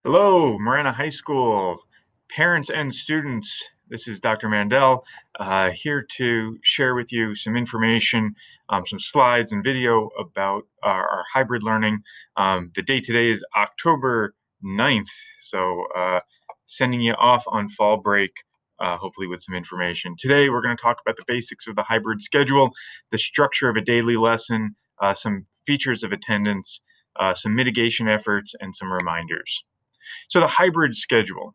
Hello, Marana High School, parents and students. This is Dr. Mandel here to share with you some information, some slides and video about our hybrid learning. The date today is October 9th, so sending you off on fall break, hopefully with some information. Today, we're going to talk about the basics of the hybrid schedule, the structure of a daily lesson, some features of attendance, some mitigation efforts, and some reminders. So the hybrid schedule.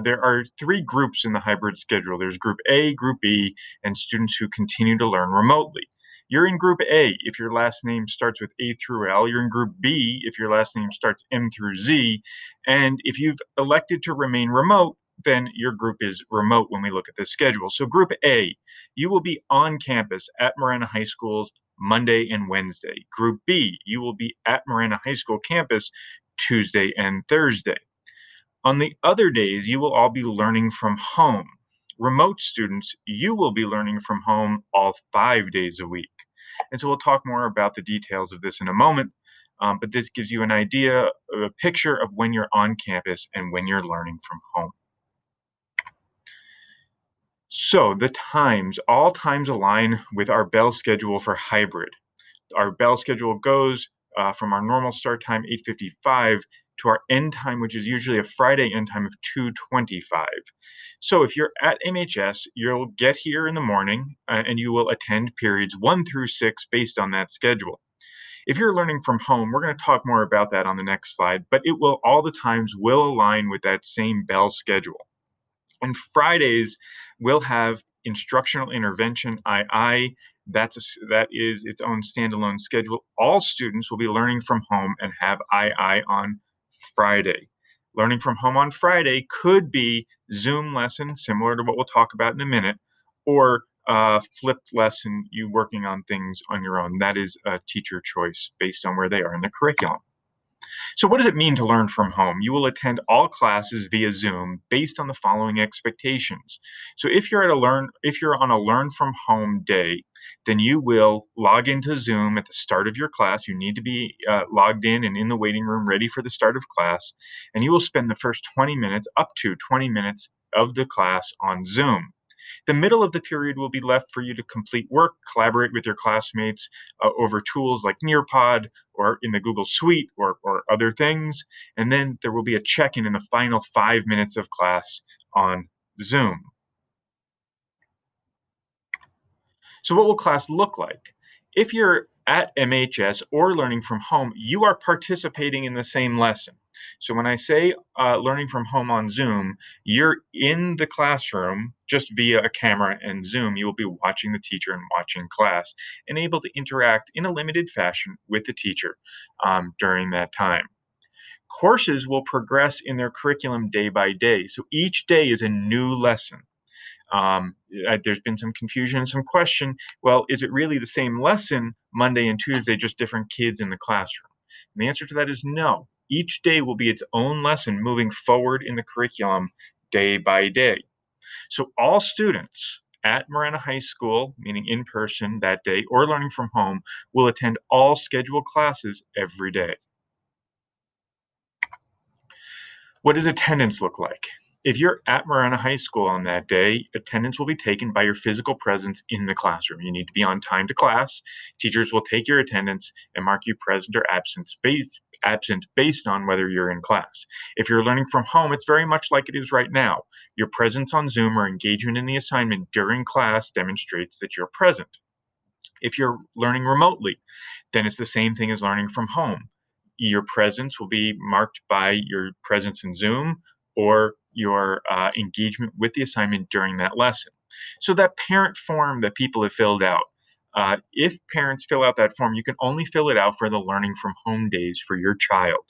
There are three groups in the hybrid schedule. There's Group A, Group B, and students who continue to learn remotely. You're in Group A if your last name starts with A through L. You're in Group B if your last name starts M through Z. And if you've elected to remain remote, then your group is remote when we look at the schedule. So Group A, you will be on campus at Marana High School Monday and Wednesday. Group B, you will be at Marana High School campus Tuesday and Thursday. On the other days, you will all be learning from home. Remote students, you will be learning from home all 5 days a week. And so we'll talk more about the details of this in a moment, but this gives you an idea, a picture of when you're on campus and when you're learning from home. So the times, all times align with our bell schedule for hybrid. Our bell schedule goes from our normal start time, 8:55, to our end time, which is usually a Friday end time of 2:25. So if you're at MHS, you'll get here in the morning and you will attend periods 1 through 6 based on that schedule. If you're learning from home, we're going to talk more about that on the next slide, but it will all the times will align with that same bell schedule. On Fridays, we'll have instructional intervention, II. That is its own standalone schedule. All students will be learning from home and have II on Friday. Learning from home on Friday could be Zoom lesson, similar to what we'll talk about in a minute, or flipped lesson, you working on things on your own. That is a teacher choice based on where they are in the curriculum. So what does it mean to learn from home? You will attend all classes via Zoom based on the following expectations. So if you're on a learn from home day, then you will log into Zoom at the start of your class. You need to be logged in and in the waiting room ready for the start of class. And you will spend the first 20 minutes, up to 20 minutes of the class on Zoom. The middle of the period will be left for you to complete work, collaborate with your classmates over tools like Nearpod or in the Google Suite or other things. And then there will be a check-in in the final 5 minutes of class on Zoom. So what will class look like? If you're at MHS or learning from home, you are participating in the same lesson. So when I say learning from home on Zoom, you're in the classroom just via a camera and Zoom. You will be watching the teacher and watching class and able to interact in a limited fashion with the teacher during that time. Courses will progress in their curriculum day by day. So each day is a new lesson. There's been some confusion and some question. Well, is it really the same lesson Monday and Tuesday, just different kids in the classroom? And the answer to that is no. Each day will be its own lesson moving forward in the curriculum day by day. So all students at Marana High School, meaning in person that day, or learning from home, will attend all scheduled classes every day. What does attendance look like? If you're at Marana High School on that day, attendance will be taken by your physical presence in the classroom. You need to be on time to class. Teachers will take your attendance and mark you present or absent based on whether you're in class. If you're learning from home, it's very much like it is right now. Your presence on Zoom or engagement in the assignment during class demonstrates that you're present. If you're learning remotely, then it's the same thing as learning from home. Your presence will be marked by your presence in Zoom or your engagement with the assignment during that lesson. So that parent form that people have filled out, if parents fill out that form, you can only fill it out for the learning from home days for your child.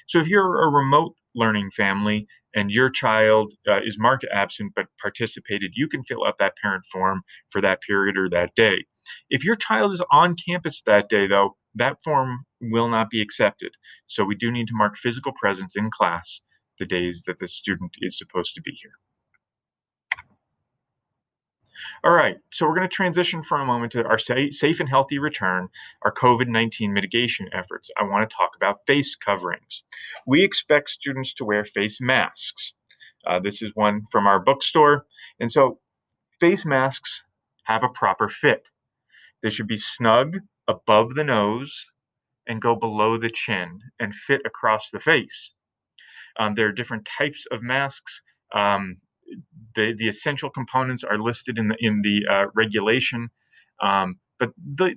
So if you're a remote learning family and your child is marked absent but participated, you can fill out that parent form for that period or that day. If your child is on campus that day, though, that form will not be accepted. So we do need to mark physical presence in class the days that the student is supposed to be here. All right, so we're going to transition for a moment to our safe and healthy return, our COVID-19 mitigation efforts. I want to talk about face coverings. We expect students to wear face masks. This is one from our bookstore. And so face masks have a proper fit. They should be snug above the nose and go below the chin and fit across the face. There are different types of masks. Um, the essential components are listed in the regulation, but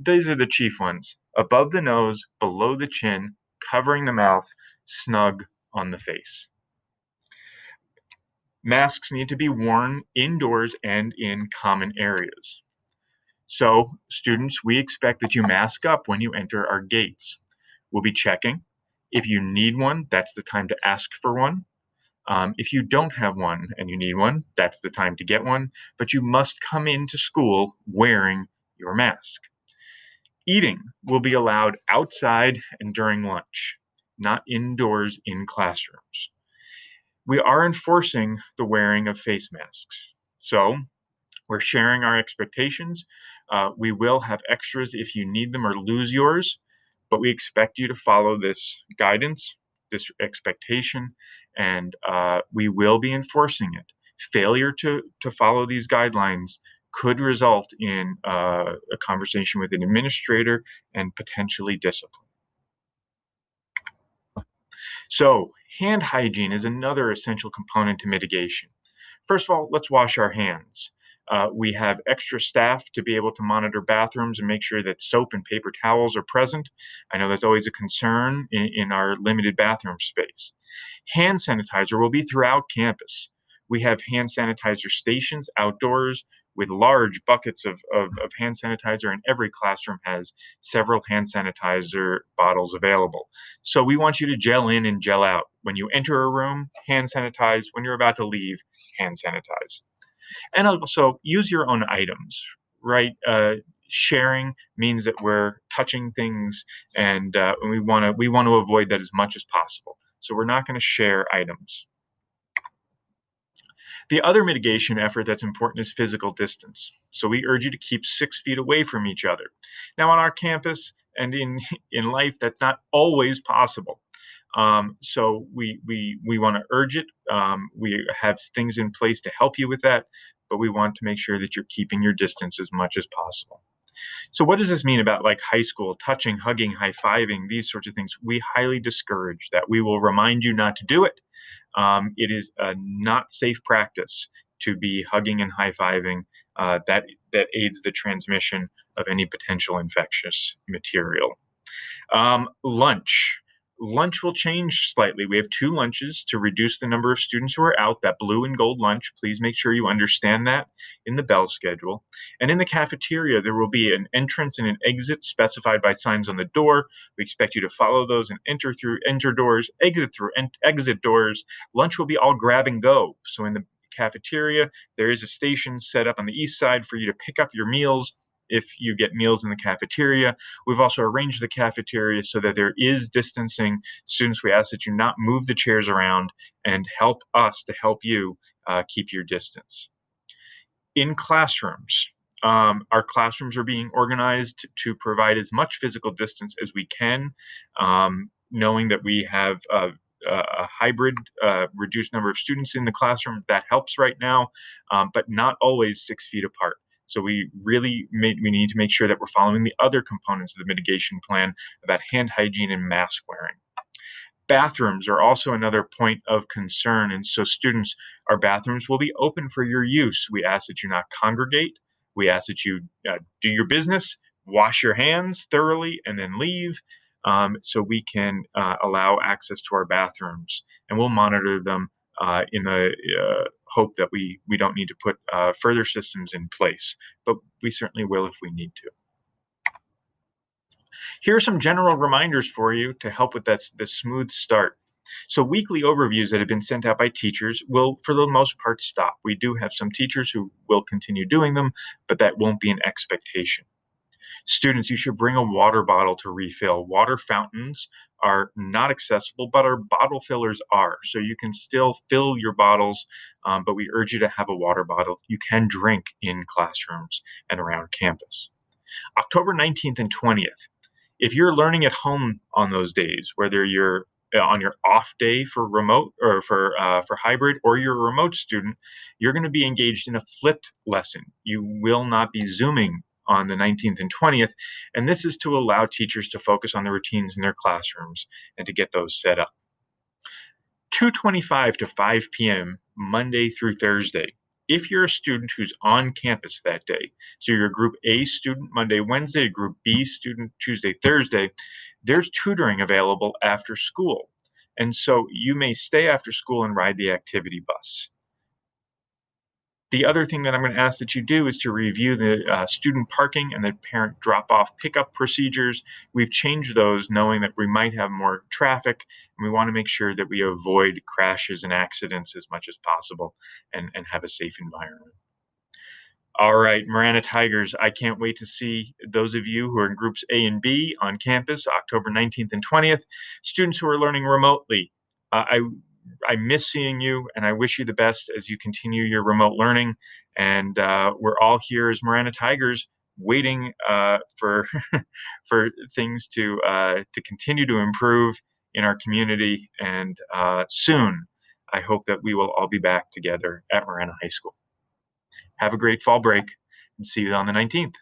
these are the chief ones: above the nose, below the chin, covering the mouth, snug on the face. Masks need to be worn indoors and in common areas. So, students, we expect that you mask up when you enter our gates. We'll be checking. If you need one, that's the time to ask for one. If you don't have one and you need one, that's the time to get one, but you must come into school wearing your mask. Eating will be allowed outside and during lunch, not indoors in classrooms. We are enforcing the wearing of face masks. So we're sharing our expectations. We will have extras if you need them or lose yours, but we expect you to follow this guidance, this expectation, and we will be enforcing it. Failure to follow these guidelines could result in a conversation with an administrator and potentially discipline. So, hand hygiene is another essential component to mitigation. First of all, let's wash our hands. We have extra staff to be able to monitor bathrooms and make sure that soap and paper towels are present. I know that's always a concern in our limited bathroom space. Hand sanitizer will be throughout campus. We have hand sanitizer stations outdoors with large buckets of hand sanitizer, and every classroom has several hand sanitizer bottles available. So we want you to gel in and gel out. When you enter a room, hand sanitize. When you're about to leave, hand sanitize. And also use your own items, right? Sharing means that we're touching things, and we want to avoid that as much as possible. So we're not going to share items. The other mitigation effort that's important is physical distance. So we urge you to keep 6 feet away from each other. Now, on our campus and in life, that's not always possible. So we want to urge it. We have things in place to help you with that, but we want to make sure that you're keeping your distance as much as possible. So what does this mean about like high school, touching, hugging, high-fiving, these sorts of things? We highly discourage that. We will remind you not to do it. It is a not safe practice to be hugging and high-fiving. That aids the transmission of any potential infectious material. Lunch. Lunch will change slightly. We have two lunches to reduce the number of students who are out, that blue and gold lunch. Please make sure you understand that in the bell schedule. And in the cafeteria, there will be an entrance and an exit specified by signs on the door. We expect you to follow those and enter doors, exit through exit doors. Lunch will be all grab and go. So in the cafeteria, there is a station set up on the east side for you to pick up your meals if you get meals in the cafeteria. We've also arranged the cafeteria so that there is distancing. Students, we ask that you not move the chairs around and help us to help you keep your distance. In classrooms, our classrooms are being organized to provide as much physical distance as we can, knowing that we have a hybrid, reduced number of students in the classroom. That helps right now, but not always 6 feet apart. So we need to make sure that we're following the other components of the mitigation plan about hand hygiene and mask wearing. Bathrooms are also another point of concern. And so students, our bathrooms will be open for your use. We ask that you not congregate. We ask that you do your business, wash your hands thoroughly, and then leave, so we can allow access to our bathrooms. And we'll monitor them in the hope that we don't need to put further systems in place. But we certainly will if we need to. Here are some general reminders for you to help with this smooth start. So weekly overviews that have been sent out by teachers will, for the most part, stop. We do have some teachers who will continue doing them, but that won't be an expectation. Students, you should bring a water bottle to refill. Water fountains are not accessible, but our bottle fillers are. So you can still fill your bottles, but we urge you to have a water bottle. You can drink in classrooms and around campus. October 19th and 20th. If you're learning at home on those days, whether you're on your off day for remote or for hybrid, or you're a remote student, you're going to be engaged in a flipped lesson. You will not be zooming on the 19th and 20th, and this is to allow teachers to focus on the routines in their classrooms and to get those set up. 2:25 to 5 p.m. Monday through Thursday. If you're a student who's on campus that day, so you're a group A student Monday, Wednesday, group B student Tuesday, Thursday, there's tutoring available after school. And so you may stay after school and ride the activity bus. The other thing that I'm going to ask that you do is to review the student parking and the parent drop off pickup procedures. We've changed those knowing that we might have more traffic, and we want to make sure that we avoid crashes and accidents as much as possible and have a safe environment. All right, Marana Tigers, I can't wait to see those of you who are in groups A and B on campus October 19th and 20th. Students who are learning remotely, I miss seeing you, and I wish you the best as you continue your remote learning. And we're all here as Marana Tigers, waiting for for things to continue to improve in our community. And soon, I hope that we will all be back together at Marana High School. Have a great fall break, and see you on the 19th.